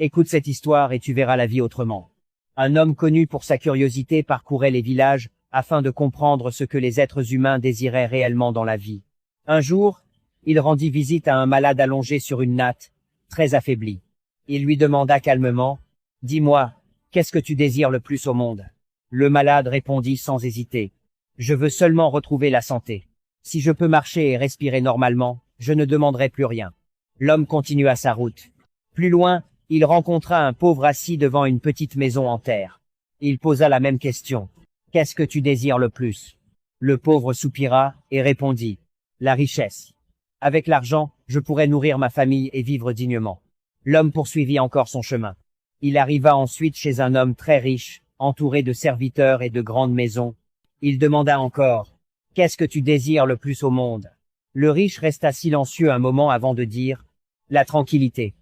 Écoute cette histoire et tu verras la vie autrement. Un homme connu pour sa curiosité parcourait les villages afin de comprendre ce que les êtres humains désiraient réellement dans la vie. Un jour, il rendit visite à un malade allongé sur une natte, très affaibli. Il lui demanda calmement, « Dis-moi, qu'est-ce que tu désires le plus au monde ?» Le malade répondit sans hésiter, « Je veux seulement retrouver la santé. Si je peux marcher et respirer normalement, je ne demanderai plus rien. » L'homme continua sa route. Plus loin, il rencontra un pauvre assis devant une petite maison en terre. Il posa la même question. « Qu'est-ce que tu désires le plus ?» Le pauvre soupira et répondit. « La richesse. Avec l'argent, je pourrais nourrir ma famille et vivre dignement. » L'homme poursuivit encore son chemin. Il arriva ensuite chez un homme très riche, entouré de serviteurs et de grandes maisons. Il demanda encore. « Qu'est-ce que tu désires le plus au monde ?» Le riche resta silencieux un moment avant de dire. « La tranquillité.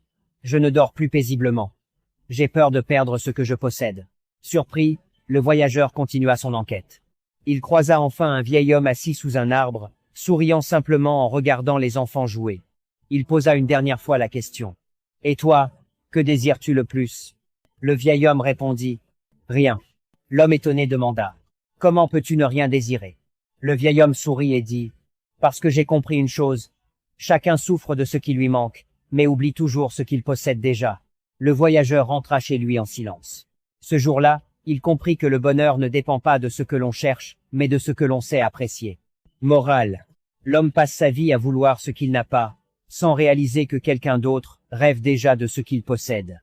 Je ne dors plus paisiblement. J'ai peur de perdre ce que je possède. » Surpris, le voyageur continua son enquête. Il croisa enfin un vieil homme assis sous un arbre, souriant simplement en regardant les enfants jouer. Il posa une dernière fois la question. « Et toi, que désires-tu le plus ?» Le vieil homme répondit. « Rien. » L'homme étonné demanda. « Comment peux-tu ne rien désirer ?» Le vieil homme sourit et dit. « Parce que j'ai compris une chose. Chacun souffre de ce qui lui manque, mais oublie toujours ce qu'il possède déjà. » Le voyageur rentra chez lui en silence. Ce jour-là, il comprit que le bonheur ne dépend pas de ce que l'on cherche, mais de ce que l'on sait apprécier. Morale. L'homme passe sa vie à vouloir ce qu'il n'a pas, sans réaliser que quelqu'un d'autre rêve déjà de ce qu'il possède.